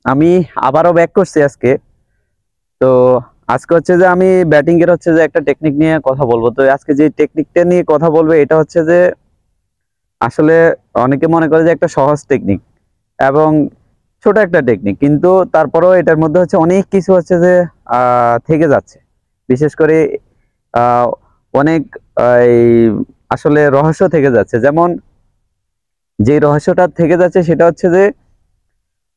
আমি আবারও ব্যাক করছি আজকে। তো আজকে হচ্ছে যে আমি ব্যাটিং এর হচ্ছে যে একটা টেকনিক নিয়ে কথা বলবো। তো আজকে যে টেকনিকটা নিয়ে কথা বলবো এটা হচ্ছে যে আসলে অনেকে মনে করে যে একটা সহজ টেকনিক এবং ছোট একটা টেকনিক, কিন্তু তারপরেও এটার মধ্যে হচ্ছে অনেক কিছু হচ্ছে যে থেকে যাচ্ছে। বিশেষ করে আহ, অনেক এই আসলে রহস্য থেকে যাচ্ছে। যেমন যে রহস্যটা থেকে যাচ্ছে সেটা হচ্ছে যে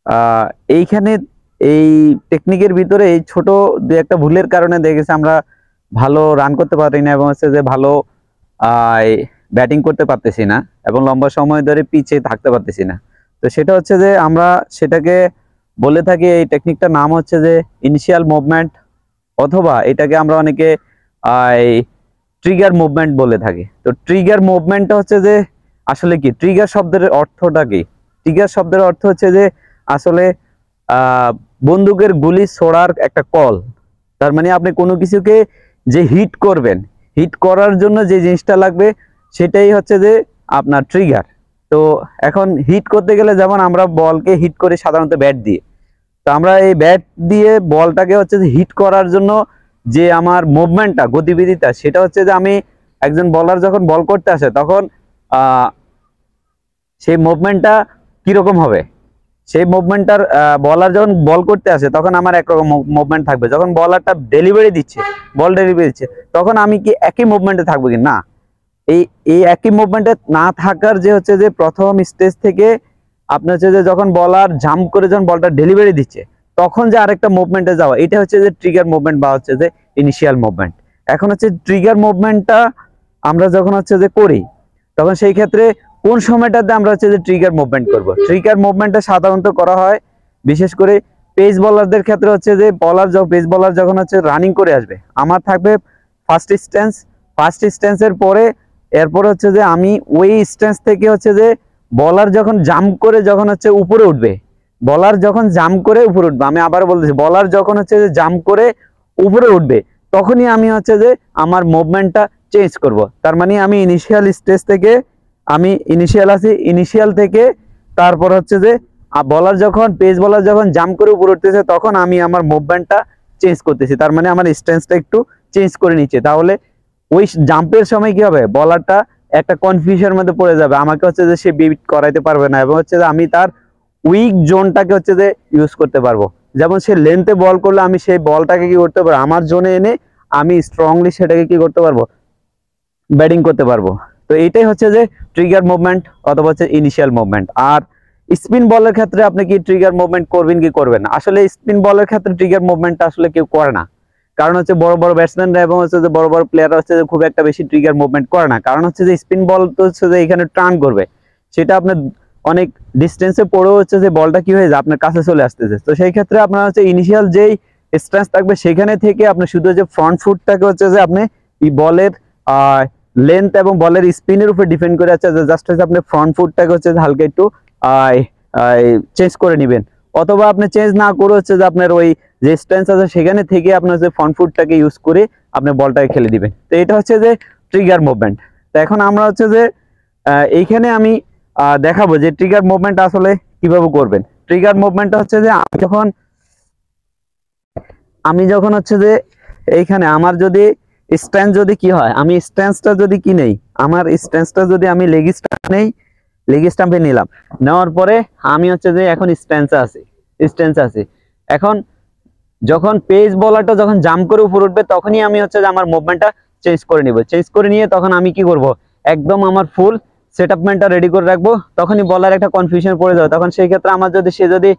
আহ এইখানে এই টেকনিকের ভিতরে এই ছোট দু একটা ভুলের কারণে দেখেছি আমরা ভালো রান করতে পারি না এবং হচ্ছে যে ভালো ব্যাটিং করতে পারতেছি না এবং লম্বা সময় ধরে পিচে থাকতে পারতেছি না। তো সেটা হচ্ছে যে আমরা সেটাকে বলে থাকি, এই টেকনিকটার নাম হচ্ছে যে ইনিশিয়াল মুভমেন্ট, অথবা এটাকে আমরা অনেকে ট্রিগার মুভমেন্ট বলে থাকি। তো ট্রিগার মুভমেন্টটা হচ্ছে যে আসলে কি, ট্রিগার শব্দের অর্থটা কি? ট্রিগার শব্দের অর্থ হচ্ছে যে আসলে আহ বন্দুকের গুলি ছোড়ার একটা কল। তার মানে আপনি কোনো কিছুকে যে হিট করবেন, হিট করার জন্য যে জিনিসটা লাগবে সেটাই হচ্ছে যে আপনার ট্রিগার। তো এখন হিট করতে গেলে যেমন আমরা বলকে হিট করি সাধারণত ব্যাট দিয়ে। তো আমরা এই ব্যাট দিয়ে বলটাকে হচ্ছে যে হিট করার জন্য যে আমার মুভমেন্টটা, গতিবিধিটা, সেটা হচ্ছে যে আমি একজন বলার যখন বল করতে আসে তখন আহ সেই মুভমেন্টটা কিরকম হবে, সেই মুভমেন্টটার বলার যখন বল করতে আসে তখন আমার একরকম মুভমেন্ট থাকবে। যখন বলারটা ডেলিভারি দিচ্ছে, বল ডেলিভারি দিচ্ছে, তখন আমি কি একই মুভমেন্টে থাকবো কি না? এই এই একই মুভমেন্টে না থাকার যে হচ্ছে যে প্রথম স্টেজ থেকে আপনার হচ্ছে যে যখন বলার জাম্প করে যখন বলটা ডেলিভারি দিচ্ছে তখন যে আরেকটা মুভমেন্টে যাওয়া, এটা হচ্ছে যে ট্রিগার মুভমেন্ট বা হচ্ছে যে ইনিশিয়াল মুভমেন্ট। এখন হচ্ছে ট্রিগার মুভমেন্টটা আমরা যখন হচ্ছে যে করি তখন সেই ক্ষেত্রে কোন সময়টাতে আমরা হচ্ছে যে ট্রিগার মুভমেন্ট করব? ট্রিগার মুভমেন্টটা সাধারণত করা হয় বিশেষ করে পেস বলারদের ক্ষেত্রে। হচ্ছে যে পেস বলার যখন হচ্ছে রানিং করে আসবে, আমার থাকবে ফার্স্ট স্ট্যান্স, ফার্স্ট স্ট্যান্সের পরে এরপর হচ্ছে যে আমি ওই স্ট্যান্স থেকে হচ্ছে যে বলার যখন জাম্প করে যখন হচ্ছে উপরে উঠবে, বলার যখন জাম্প করে উপরে উঠবে, আমি আবার বলতেছি, বলার যখন হচ্ছে যে জাম্প করে উপরে উঠবে তখনই আমি হচ্ছে যে আমার মুভমেন্টটা চেঞ্জ করব। তার মানে আমি ইনিশিয়াল স্টেজ থেকে, আমি ইনিশিয়াল আছি, ইনিশিয়াল থেকে তারপর হচ্ছে যে বলার যখন পেস বলার যখন জাম্প করে উপরে উঠতেছে তখন আমি আমার মুভমেন্টটা চেঞ্জ করতেছি। তার মানে আমার স্ট্যান্সটা একটু চেঞ্জ করে নিচ্ছে। তাহলে ওই জাম্পের সময় কি হবে, বলারটা একটা কনফিউশনের মধ্যে পড়ে যাবে, আমাকে হচ্ছে যে সে বিট করাইতে পারবে না এবং হচ্ছে যে আমি তার উইক জোনটাকে হচ্ছে যে ইউজ করতে পারবো। যেমন সে লেন্থে বল করলে আমি সেই বলটাকে কি করতে পারবো, আমার জোনে এনে আমি স্ট্রংলি সেটাকে কি করতে পারবো, ব্যাটিং করতে পারবো। তো এইটাই হচ্ছে যে ট্রিগার মুভমেন্ট অথবা হচ্ছে ইনিশিয়াল মুভমেন্ট। আর স্পিন বলের ক্ষেত্রে আপনি কি ট্রিগার মুভমেন্ট করবেন কি করবেন না? আসলে স্পিন বলের ক্ষেত্রে ট্রিগার মুভমেন্টটা আসলে কেউ করে না। কারণ হচ্ছে বড় বড় ব্যাটসম্যানরা এবং হচ্ছে যে বড় বড় প্লেয়াররা হচ্ছে যে খুব একটা বেশি ট্রিগার মুভমেন্ট করে না। কারণ হচ্ছে যে স্পিন বল তো হচ্ছে যে এখানে টার্ন করবে, সেটা আপনার অনেক ডিস্টেন্সে পড়েও হচ্ছে যে বলটা কি হয়ে যায় আপনার কাছে চলে আসতেছে। তো সেই ক্ষেত্রে আপনার হচ্ছে ইনিশিয়াল যেই স্ট্রেন্থ থাকবে সেখানে থেকে আপনি শুধু যে ফ্রন্ট ফুটটাকে হচ্ছে যে আপনি এই বলের লেন্থ এবং বলের স্পিনের উপর ডিপেন্ড করে আছে, জাস্ট হচ্ছে আপনি ফ্রন্ট ফুটটাকে হচ্ছে হালকা একটু চেঞ্জ করে নেবেন। অথবা আপনি চেঞ্জ না করে হচ্ছে যে আপনার ওই যে স্ট্যান্স আছে সেখানে থেকে আপনার যে ফ্রন্ট ফুটটাকে ইউজ করে আপনি বলটাকে খেলে দিবেন। তো এটা হচ্ছে যে ট্রিগার মুভমেন্ট। তো এখন আমরা হচ্ছে যে এইখানে আমি দেখাবো যে ট্রিগার মুভমেন্ট আসলে কিভাবে করবেন। ট্রিগার মুভমেন্টটা হচ্ছে যে আমি যখন হচ্ছে যে এইখানে আমার যদি স্ট্যান্স যদি কি হয়, আমি স্ট্যান্সটা যদি কি নেই, আমার স্ট্যান্সটা যদি আমি লেগ স্টাম্প নেই, লেগ স্টাম্পে নিলাম, নেওয়ার পরে আমি হচ্ছে যে এখন স্ট্যান্সে আছি। এখন যখন পেস বলারটা যখন জাম্প করে উপর উঠবে তখনই আমি হচ্ছে যে আমার মুভমেন্টটা চেঞ্জ করে নিব। চেঞ্জ করে নিয়ে তখন আমি কি করব, একদম আমার ফুল সেটআপমেন্টটা রেডি করে রাখবো। তখনই বলার একটা কনফিউশন পড়ে যাবে। তখন সেই ক্ষেত্রে আমার যদি সে যদি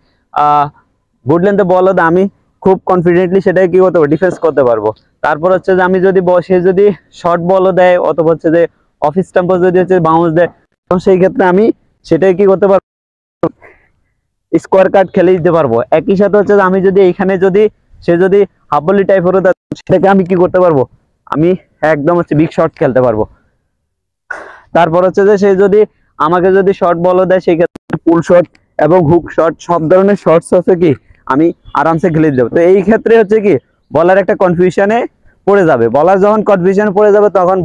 গুড লেন্থে বল দেয় আমি খুব কনফিডেন্টলি সেটাকে কি করতে পারবো, ডিফেন্স করতে পারবো। তারপর হচ্ছে যে আমি যদি সে যদি শর্ট বলও দেয় অথবা হচ্ছে যে অফ স্টাম্পও যদি হচ্ছে বাউন্স দেয় তখন সেই ক্ষেত্রে আমি সেটাকে কি করতে পারবো, স্কোয়ার কার্ড খেলে দিতে পারবো। একই সাথে হচ্ছে যে আমি যদি এইখানে যদি সে যদি হাফ ভলি টাইপের সেটাকে আমি কি করতে পারবো, আমি একদম হচ্ছে বিগ শট খেলতে পারবো। তারপর হচ্ছে যে সে যদি আমাকে যদি শর্ট বলও দেয় সেই ক্ষেত্রে পুল শট এবং হুক শট সব ধরনের শর্টস আছে কি আমি আরামসে খেলে দিতে পারবো। তো এই ক্ষেত্রে হচ্ছে কি বলার একটা কনফিউশনে পড়ে যাবে। বলার যখন কনফিউশনে পড়ে যাবে তখন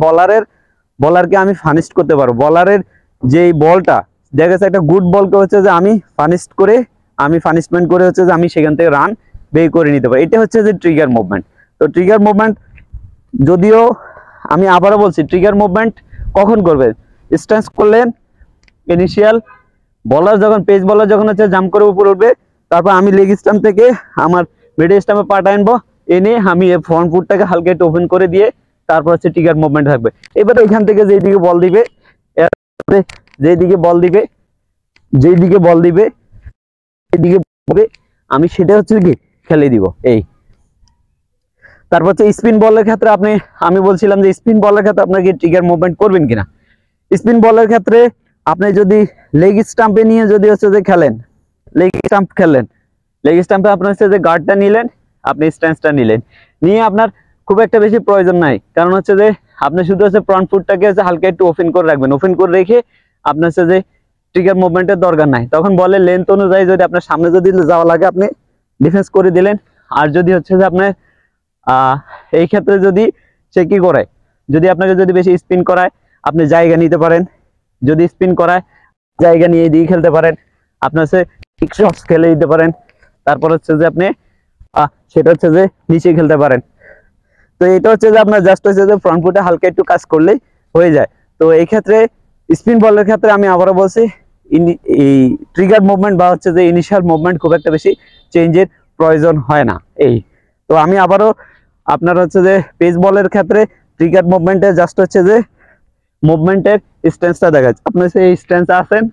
বলারকে আমি ফানিস্ট করতে পারবো। বলারের যেই বলটা দেখা যাচ্ছে একটা গুড বলকে হচ্ছে যে আমি ফানিস্ট করে আমি পানিশমেন্ট করে হচ্ছে যে আমি সেখান থেকে রান বের করে নিতে পারি। এটা হচ্ছে যে ট্রিগার মুভমেন্ট। তো ট্রিগার মুভমেন্ট যদিও আমি আবারও বলছি, ট্রিগার মুভমেন্ট কখন করবেন? স্ট্যান্স করলেন ইনিশিয়াল, বলার যখন পেস বলার যখন হচ্ছে জাম্প করে উপর উঠবে, তারপর আমি লেগ স্টাম্প থেকে আমার মিডল স্টাম্পে পাটা আনবো, এনে আমি ফ্রন্ট ফুটটাকে হালকা একটু ওপেন করে দিয়ে তারপর হচ্ছে ট্রিগার মুভমেন্ট থাকবে। এবারে এখান থেকে যেদিকে বল দিবে, যেদিকে বল দিবে এদিকে আমি সেটা হচ্ছে কি খেলে দিব। এই তারপর হচ্ছে স্পিন বলের ক্ষেত্রে আমি বলছিলাম যে স্পিন বলের ক্ষেত্রে আপনাকে ট্রিগার মুভমেন্ট করবেন কিনা। স্পিন বলের ক্ষেত্রে আপনি যদি লেগ স্টাম্পে নিয়ে যদি হচ্ছে যে খেলেন, লেগ স্টাম্পে আপনার হচ্ছে যে গার্ডটা নিলেন, আপনি স্ট্যান্সটা নিলেন, নিয়ে আপনার খুব একটা বেশি প্রয়োজন নাই। কারণ হচ্ছে যে আপনি শুধু হচ্ছে ফ্রন্ট ফুটটাকে হচ্ছে হালকা একটু ওপেন করে রাখবেন, ওপেন করে রেখে আপনার হচ্ছে যে ট্রিগার মুভমেন্টের দরকার নাই। তখন বলের লেন্থ অনুযায়ী যদি আপনার সামনে যদি যাওয়া লাগে আপনি ডিফেন্স করে দিলেন। আর যদি হচ্ছে যে আপনার এই ক্ষেত্রে যদি সে কি করে, যদি আপনাকে যদি বেশি স্পিন করায় আপনি জায়গা নিতে পারেন, যদি স্পিন করায় জায়গা নিয়ে দিয়ে খেলতে পারেন, আপনার হচ্ছে শটস খেলে দিতে পারেন। তারপর হচ্ছে যে আপনি সেটা হচ্ছে যে নিচে খেলতে পারেন। তো এটা হচ্ছে যে আপনার জাস্ট হচ্ছে যে ফ্রন্ট ফুটে হালকা একটু কাজ করলেই হয়ে যায়। তো এই ক্ষেত্রে স্পিন বলের ক্ষেত্রে আমি আবারও বলছি, এই ট্রিগার মুভমেন্ট বা হচ্ছে যে ইনিশিয়াল মুভমেন্ট খুব একটা বেশি চেঞ্জের প্রয়োজন হয় না। এই তো আমি আবারও আপনার হচ্ছে যে পেস বলের ক্ষেত্রে ট্রিগার মুভমেন্টে জাস্ট হচ্ছে যে মুভমেন্টের স্ট্যান্সটা দেখাচ্ছে। আপনি সেই স্ট্যান্সে আছেন,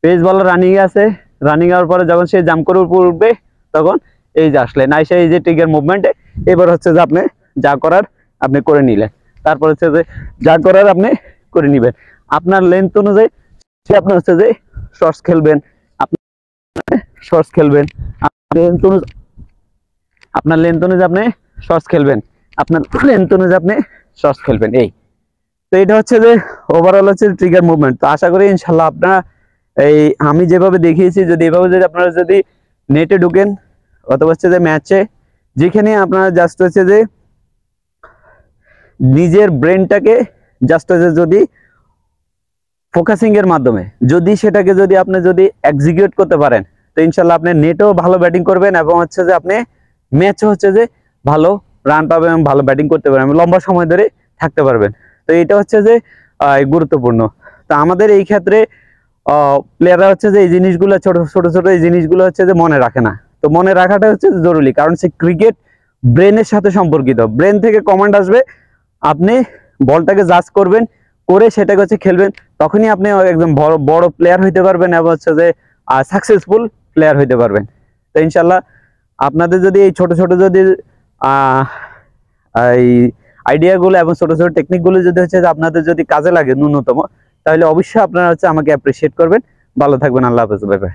পেস বলার রানিং আছে, রানিং হওয়ার পরে যখন সে জাম্প করে উপর উঠবে তখন এই যে আসলেন, আইসা এই যে ট্রিগার মুভমেন্টে এবার হচ্ছে যে আপনি যা করার আপনি করে নিলেন। তারপর হচ্ছে যে যা করার আপনি করে নিবেন। আপনার লেন্থ অনুযায়ী আপনি হচ্ছে যে শর্টস খেলবেন, আপনার লেন্থ অনুযায়ী আপনি শর্টস খেলবেন, এই তো এটা হচ্ছে যে ওভারঅল হচ্ছে ট্রিগার মুভমেন্ট। তো আশা করি ইনশাল্লাহ আপনারা এই আমি যেভাবে দেখিয়েছি যদি এভাবে যদি আপনারা যদি নেটে ঢুকেন অথবা হচ্ছে যে ম্যাচে, যেখানে আপনারা জাস্ট হচ্ছে যে নিজের ব্রেনটাকে জাস্ট হচ্ছে যদি ফোকাসিং এর মাধ্যমে যদি সেটাকে যদি আপনি যদি এক্সিকিউট করতে পারেন, তো ইনশাল্লাহ আপনি নেটেও ভালো ব্যাটিং করবেন এবং হচ্ছে যে আপনি ম্যাচে হচ্ছে যে ভালো রান পাবেন এবং ভালো ব্যাটিং করতে পারবেন, লম্বা সময় ধরে থাকতে পারবেন। তো এটা হচ্ছে যে গুরুত্বপূর্ণ। তো আমাদের এই ক্ষেত্রে প্লেয়াররা হচ্ছে যে এই জিনিসগুলো ছোট ছোট এই জিনিসগুলো হচ্ছে যে মনে রাখে না। তো মনে রাখাটা হচ্ছে জরুরি, কারণ সে ক্রিকেট ব্রেনের সাথে সম্পর্কিত। ব্রেন থেকে কমান্ড আসবে, আপনি বলটাকে জাজ করবেন, করে সেটাকে হচ্ছে খেলবেন, তখনই আপনি একদম বড় প্লেয়ার হইতে পারবেন এবং হচ্ছে যে সাকসেসফুল প্লেয়ার হইতে পারবেন। তো ইনশাল্লাহ আপনাদের যদি এই ছোট ছোট যদি এই আইডিয়াগুলো এবং ছোট ছোট টেকনিকগুলো যদি হচ্ছে যে আপনাদের যদি কাজে লাগে ন্যূনতম, তাহলে অবশ্যই আপনারা হচ্ছে আমাকে অ্যাপ্রিসিয়েট করবেন। ভালো থাকবেন, আল্লাহ হাফেজ, বাই বাই।